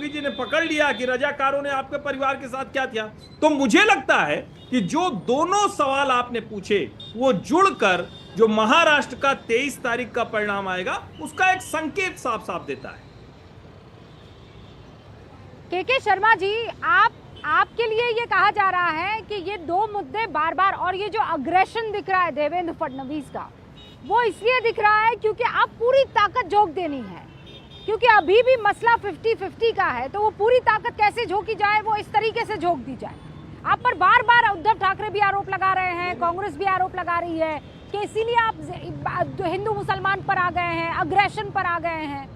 मोदी जी ने पकड़ लिया कि रजाकारों ने आपके परिवार के साथ क्या किया। तो मुझे लगता है कि जो दोनों सवाल आपने पूछे वो जुड़कर जो महाराष्ट्र का 23 तारीख का परिणाम आएगा उसका एक संकेत साफ साफ देता है। के शर्मा जी, आपके लिए ये कहा जा रहा है कि ये दो मुद्दे बार बार, और ये जो अग्रेशन दिख रहा है देवेंद्र फडणवीस का, वो इसलिए दिख रहा है क्योंकि आप पूरी ताकत झोंक देनी है, क्योंकि अभी भी मसला 50-50 का है। तो वो पूरी ताकत कैसे झोंकी जाए, वो इस तरीके से झोंक दी जाए। आप पर बार बार उद्धव ठाकरे भी आरोप लगा रहे हैं, कांग्रेस भी आरोप लगा रही है कि इसीलिए आप हिंदू मुसलमान पर आ गए हैं, अग्रेशन पर आ गए हैं।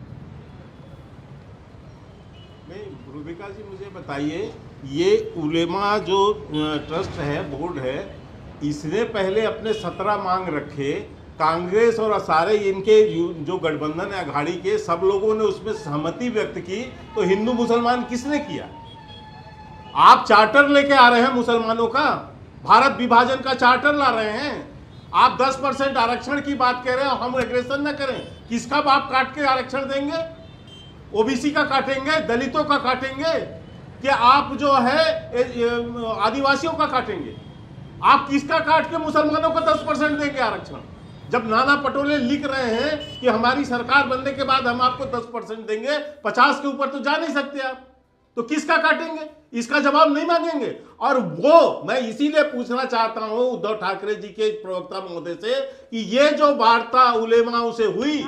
रूबिका जी, मुझे बताइए, ये उलेमा जो ट्रस्ट है, बोर्ड है, इसने पहले अपने 17 मांग रखे, कांग्रेस और सारे इनके जो गठबंधन है अघाड़ी के सब लोगों ने उसमें सहमति व्यक्त की, तो हिंदू मुसलमान किसने किया? आप चार्टर लेके आ रहे हैं मुसलमानों का, भारत विभाजन का चार्टर ला रहे हैं। आप 10% आरक्षण की बात कह रहे हैं, हम एग्रेशन न करें। किसका बाप काट के आरक्षण देंगे? ओबीसी का काटेंगे, दलितों का काटेंगे, कि आप जो है आदिवासियों का काटेंगे? आप किसका काट के मुसलमानों को 10% देंगे आरक्षण? जब नाना पटोले लिख रहे हैं कि हमारी सरकार बनने के बाद हम आपको 10% देंगे, 50 के ऊपर तो जा नहीं सकते आप, तो किसका काटेंगे? इसका जवाब नहीं मांगेंगे। और वो मैं इसीलिए पूछना चाहता हूं उद्धव ठाकरे जी के प्रवक्ता महोदय से कि ये जो वार्ता उलेमाओं से हुई,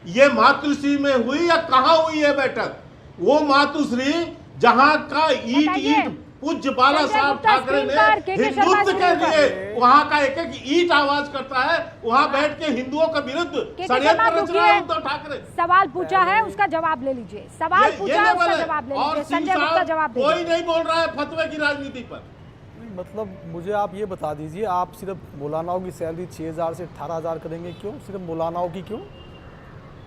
ये मातुश्री में हुई या कहां हुई है बैठक? वो मातुश्री जहां का ईट पूज्य बाला साहब ठाकरे ने हिंदुत्व के लिए वहां का एक एक ईट आवाज करता है, वहां बैठ के हिंदुओं के विरुद्ध षड्यंत्र रच रहा है उद्धव ठाकरे। सवाल पूछा है, उसका जवाब ले लीजिए। सवाल पूछा है, उसका जवाब ले लीजिए। संजय गुप्ता जवाब दे। कोई नहीं बोल रहा है फतवे की राजनीति पर। मतलब मुझे आप ये बता दीजिए, आप सिर्फ मौलानाओं की सैलरी 6000 से 18000 करेंगे, क्यों? सिर्फ मौलानाओं की क्यों?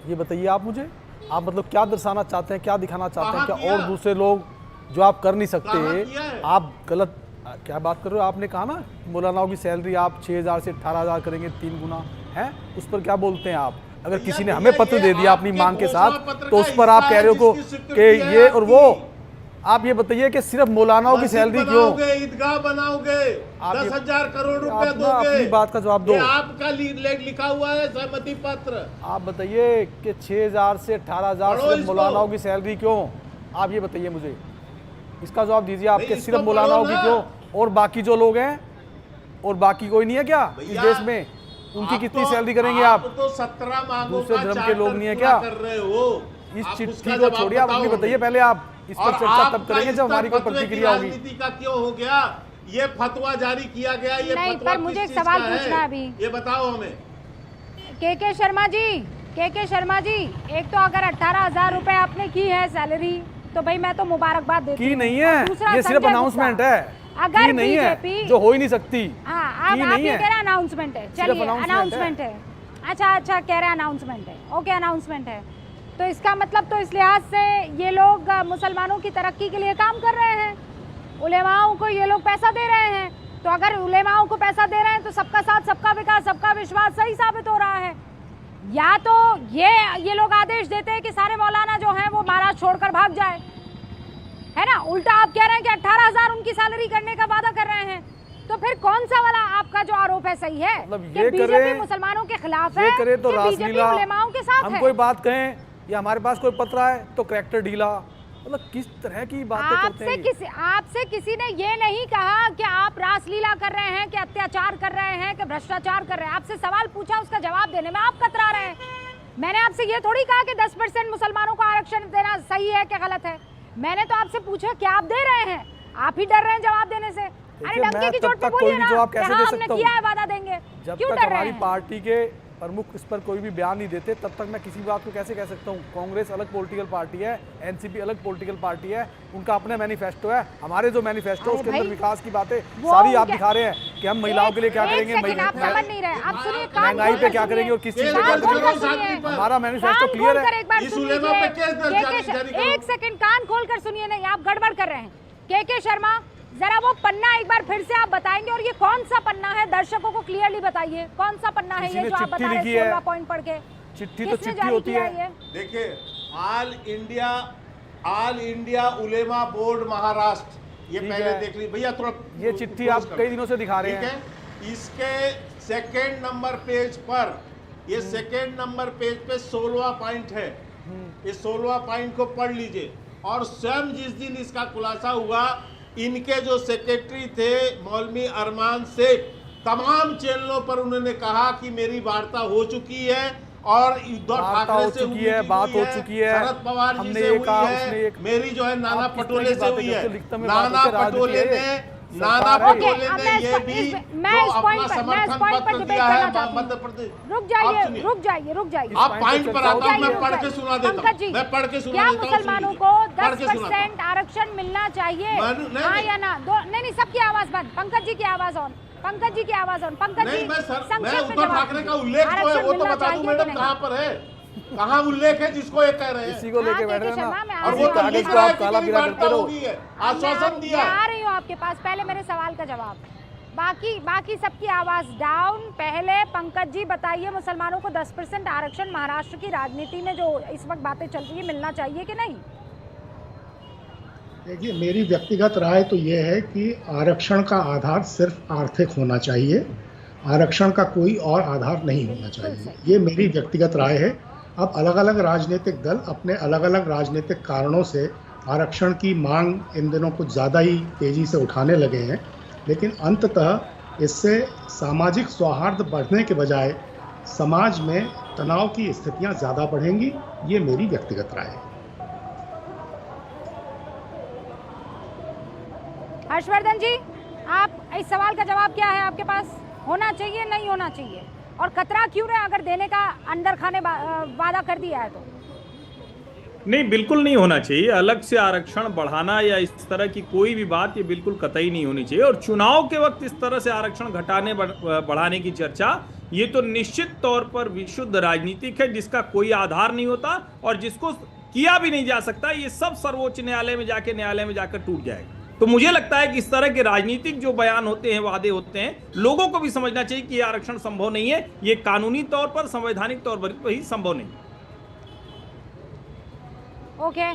ये बताइए आप मुझे। आप मतलब क्या दर्शाना चाहते हैं, क्या दिखाना चाहते हैं? क्या और दूसरे लोग जो आप कर नहीं सकते, आप गलत क्या बात कर रहे हो? आपने कहा ना मौलानाओं की सैलरी आप 6000 से 18000 करेंगे, 3 गुना है। उस पर क्या बोलते हैं आप? अगर किसी ने हमें पत्र दे दिया अपनी मांग के साथ, तो उस पर आप कह रहे हो कि ये और वो। आप ये बताइए कि सिर्फ मौलानाओं की सैलरी क्यों? ईदगाह बनाओगे, 10,000 करोड़ रुपए दोगे, अपनी बात का जवाब दो। आपका लिखा हुआ है सहमति पत्र। आप बताइए कि 6000 से 18000 सिर्फ मौलानाओं की सैलरी क्यों? आप ये बताइए मुझे, इसका जवाब दीजिए। आपके सिर्फ मौलानाओं की क्यों? और बाकी जो लोग हैं, और बाकी कोई नहीं है क्या इस देश में? उनकी कितनी सैलरी करेंगे आप? तो 17 मांगों दूसरे का धर्म के लोग नहीं है क्या? कर रहे हो? इस चिट्ठी को छोड़िए, आप अपनी बताइए पहले। आप इस पर चर्चा तब करेंगे जब हमारी कोई प्रतिक्रिया होगी। राजनीति का क्यों हो गया? ये फतवा जारी किया गया, ये नहीं, फतवा पर मुझे किस एक चीज सवाल का पूछना है अभी। ये बताओ हमें। के शर्मा जी, एक तो अगर 18,000 रुपए आपने की है सैलरी, तो भाई मैं तो मुबारकबाद देती हूँ। की नहीं है, ये सिर्फ अनाउंसमेंट है। अगर की नहीं है, जो हो ही नहीं सकती। हाँ, अब आप ये कह रहे हैं अनाउंसमेंट है। चलिए, अनाउंसमेंट है। अच्छा कह रहे हैं अनाउंसमेंट है। ओके, अनाउंसमेंट है। तो इसका मतलब तो इस लिहाज से ये लोग मुसलमानों की तरक्की के लिए काम कर रहे हैं। उलेमाओं को ये लोग पैसा दे रहे हैं। तो अगर उलेमाओं को पैसा दे रहे हैं तो सबका साथ, सबका विकास, सबका विश्वास सही साबित हो रहा है। या तो ये लोग आदेश देते हैं कि सारे मौलाना जो हैं वो महाराज छोड़कर भाग जाए, है ना? उल्टा आप कह रहे हैं कि 18,000 उनकी सैलरी करने का वादा कर रहे हैं। तो फिर कौन सा वाला आपका जो आरोप है सही है? मतलब ये बीजेपी मुसलमानों के खिलाफ है, करे तो बीजेपी उलेमाओं के साथ हम है। कोई बात कहें या हमारे पास कोई पत्र आए तो करैक्टर ढीला, मतलब किस तरह की बातें करते हैं? आपसे किसी ने ये नहीं कहा कि आप रासलीला कर रहे हैं, कि अत्याचार कर रहे हैं, कि भ्रष्टाचार कर रहे हैं। आपसे सवाल पूछा, उसका जवाब देने में आप कतरा रहे हैं। मैंने आपसे ये थोड़ी कहा कि 10% मुसलमानों को आरक्षण देना सही है कि गलत है। मैंने तो आपसे पूछा क्या आप दे रहे हैं? आप ही डर रहे हैं जवाब देने से। अरे डंके की चोट पे बोलिए ना, हमने किया है, वादा देंगे। जब क्यों तक डर रहे हमारी हैं? पार्टी के प्रमुख इस पर कोई भी बयान नहीं देते, तब तक मैं किसी बात को कैसे कह सकता हूँ? कांग्रेस अलग पॉलिटिकल पार्टी है, एनसीपी अलग पॉलिटिकल पार्टी है, उनका अपना मैनिफेस्टो है। हमारे जो मैनिफेस्टो है उसके अंदर विकास की बातें सारी आप दिखा रहे हैं कि हम महिलाओं के लिए क्या करेंगे, महंगाई पे क्या करेंगे और किस चीज पे क्या करेंगे। हमारा मैनिफेस्टो क्लियर है। एक सेकंड कान खोलकर सुनिए। नहीं, आप गड़बड़ कर रहे हैं। के शर्मा, जरा वो पन्ना एक बार फिर से आप बताएंगे, और ये कौन सा पन्ना है? दर्शकों को क्लियरली बताइए कौन सा पन्ना है ये जो आप बता रहे हैं 16 पॉइंट पढ़ के। चिट्ठी तो चिट्ठी होती है। देखिए, ऑल इंडिया ऑल इंडिया उलेमा बोर्ड महाराष्ट्र, ये ठीक पहले है। देख लीजिए भैया, थोड़ा ये चिट्ठी close आप कर कई दो। दिनों से दिखा रहे ठीक हैं। है, इसके सेकेंड नंबर पेज पर, ये सेकेंड नंबर पेज पे 16वां पॉइंट है, इस 16वां पॉइंट को पढ़ लीजिए। और स्वयं जिस दिन इसका खुलासा हुआ, इनके जो सेक्रेटरी थे मौलवी अरमान शेख, तमाम चैनलों पर उन्होंने कहा कि मेरी वार्ता हो चुकी है और उद्धव वार्ता ठाकरे हो से चुकी है, हुई बात हो है, चुकी है। शरद पवार जी हमने से ये हुई कहा, है, उसने एक- मेरी जो है नाना आप किस तरह पटोले की से बातें हुई करते है, हो? लिखता में बात नाना होती है, पटोले राजनीति ने है। नाना सरकार है। पटोले अब ने मैं ये इस- भी इस- मैं जो इस अपना पॉइंट पर- मैं इस समर्थन पॉइंट पर पत्र डिबेट दिया करना है चाहती हूँ। मध्य प्रदेश। रुक आप जाइए, सुनिए। रुक जाइए, रुक जाइए। आप पॉइंट पर आता हूँ, मैं रुक पढ़ के जाइए। सुना देता पंकज जी, हूँ, मैं पढ़ के सुना क्या देता हूँ, मुसलमानों सुन को लीजिए। पढ़ के सुनाता हूँ। 10% आरक्षण मिलना चाहिए? नहीं, हाँ नहीं। या ना? नहीं नहीं, सबकी आवाज बंद। पंकज जी की आवाज ऑन, पंकज जी की आवाज ऑन। पंकज जी नहीं, मैं संक्षेप में उद्धव जवाब ठाकरे का दीजिए। उल्लेख जो है आरक्षण वो तो मिलना बता दूं चाहिए मैडम, कि नहीं? कहाँ पर है, कहाँ उल्लेख है जिसको ये कह रहे हैं। इसी को लेके हाँ, बैठ रहे हैं शर्मा, मैं ना, आ और रही वो हूँ तो आपके लिख पास। रहा है आप कि काला मेरी पीला वार्ता करते रहो। होगी है, मैं आश्वासन दिया मैं है। आ रही हूँ आपके पास, पहले मेरे सवाल का जवाब। बाकी सबकी आवाज डाउन। पहले पंकज जी बताइए, मुसलमानों को 10% आरक्षण महाराष्ट्र की राजनीति में जो इस वक्त बातें चल रही है, मिलना चाहिए कि नहीं? देखिए, मेरी व्यक्तिगत राय तो ये है कि आरक्षण का आधार सिर्फ आर्थिक होना चाहिए, आरक्षण का कोई और आधार नहीं होना चाहिए, ये मेरी व्यक्तिगत राय है। अब अलग अलग राजनीतिक दल अपने अलग अलग राजनीतिक कारणों से आरक्षण की मांग इन दिनों कुछ ज़्यादा ही तेज़ी से उठाने लगे हैं, लेकिन अंततः इससे सामाजिक सौहार्द बढ़ने के बजाय समाज में तनाव की स्थितियां ज़्यादा बढ़ेंगी, ये मेरी व्यक्तिगत राय है। हर्षवर्धन जी, आप इस सवाल का जवाब क्या है आपके पास? होना चाहिए, नहीं होना चाहिए? और खतरा क्यों है अगर देने का अंदर खाने वादा कर दिया है तो? नहीं, बिल्कुल नहीं होना चाहिए। अलग से आरक्षण बढ़ाना या इस तरह की कोई भी बात, ये बिल्कुल कतई नहीं होनी चाहिए। और चुनाव के वक्त इस तरह से आरक्षण घटाने बढ़ाने की चर्चा, ये तो निश्चित तौर पर विशुद्ध राजनीतिक है, जिसका कोई आधार नहीं होता और जिसको किया भी नहीं जा सकता। ये सब सर्वोच्च न्यायालय में जाकर टूट जाएगा। तो मुझे लगता है कि इस तरह के राजनीतिक जो बयान होते हैं, वादे होते हैं, लोगों को भी समझना चाहिए कि ये आरक्षण संभव नहीं है, ये कानूनी तौर पर, संवैधानिक तौर पर ही संभव नहीं। ओके,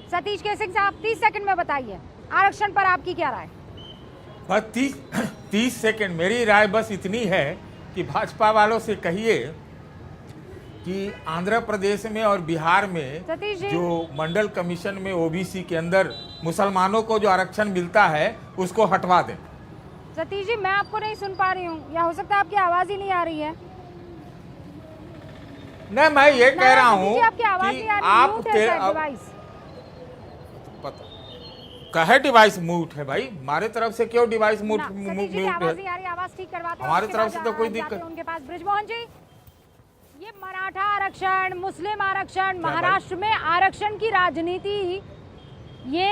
सतीश केसिंग साहब 30 सेकंड में बताइए, आरक्षण पर आपकी क्या राय? बस 30 सेकंड मेरी राय बस इतनी है कि भाजपा वालों से कहिए कि आंध्र प्रदेश में और बिहार में सतीश जी। जो मंडल कमीशन में ओबीसी के अंदर मुसलमानों को जो आरक्षण मिलता है उसको हटवा दें। सतीश जी, मैं आपको नहीं सुन पा रही हूँ, या हो सकता है आपकी आवाज ही नहीं आ रही है। नहीं, मैं ये कह रहा हूँ सतीश जी, आपकी आवाज कि नहीं आ रही, आप म्यूट है शायद डिवाइस। कहे डिवाइस म्यूट है भाई, हमारे तरफ से क्यों डिवाइस म्यूट ना, सतीश जी की म्यूट आवाज है? नहीं आ रही, आवाज ठीक करवाते हैं, हमारी उसके तरफ बाद से तो कोई जाते हैं दिक्कत- उनके पास। बृजमोहन जी, ये मराठा आरक्षण, मुस्लिम आरक्षण, महाराष्ट्र में आरक्षण की राजनीति, ये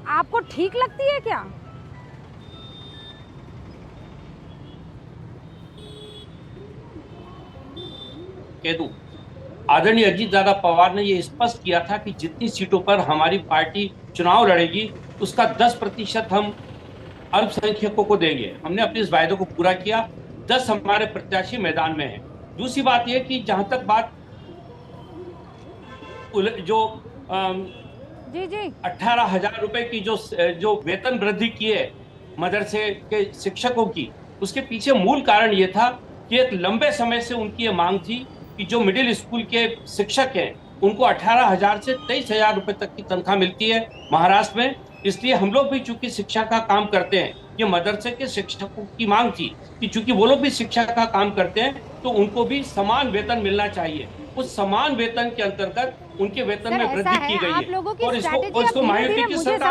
आपको ठीक लगती है क्या? कह दूं, आदरणीय अजीत दादा पवार ने ये स्पष्ट किया था कि जितनी सीटों पर हमारी पार्टी चुनाव लड़ेगी उसका 10% हम अल्पसंख्यकों को देंगे। हमने अपने इस वायदे को पूरा किया। 10 हमारे प्रत्याशी मैदान में हैं। दूसरी बात यह कि जहां तक बात जो जी जी 18,000 रुपए की जो वेतन वृद्धि की है मदरसे के शिक्षकों की, उसके पीछे मूल कारण ये था कि एक लंबे समय से उनकी ये मांग थी कि जो मिडिल स्कूल के शिक्षक हैं उनको 18,000 से 23,000 रुपए तक की तनख्वाह मिलती है महाराष्ट्र में। इसलिए हम लोग भी चूंकि शिक्षा का काम करते हैं, ये मदरसे के शिक्षकों की मांग थी कि चूंकि वो लोग भी शिक्षा का काम करते हैं तो उनको भी समान वेतन मिलना चाहिए। उस समान वेतन के अंतर्गत उनके वेतन सर, में ऐसा वृद्धि है, की गई आप है लोगों की और इसको स्ट्रैटेजी अब मायावती धीरे-धीरे की मुझे सरकार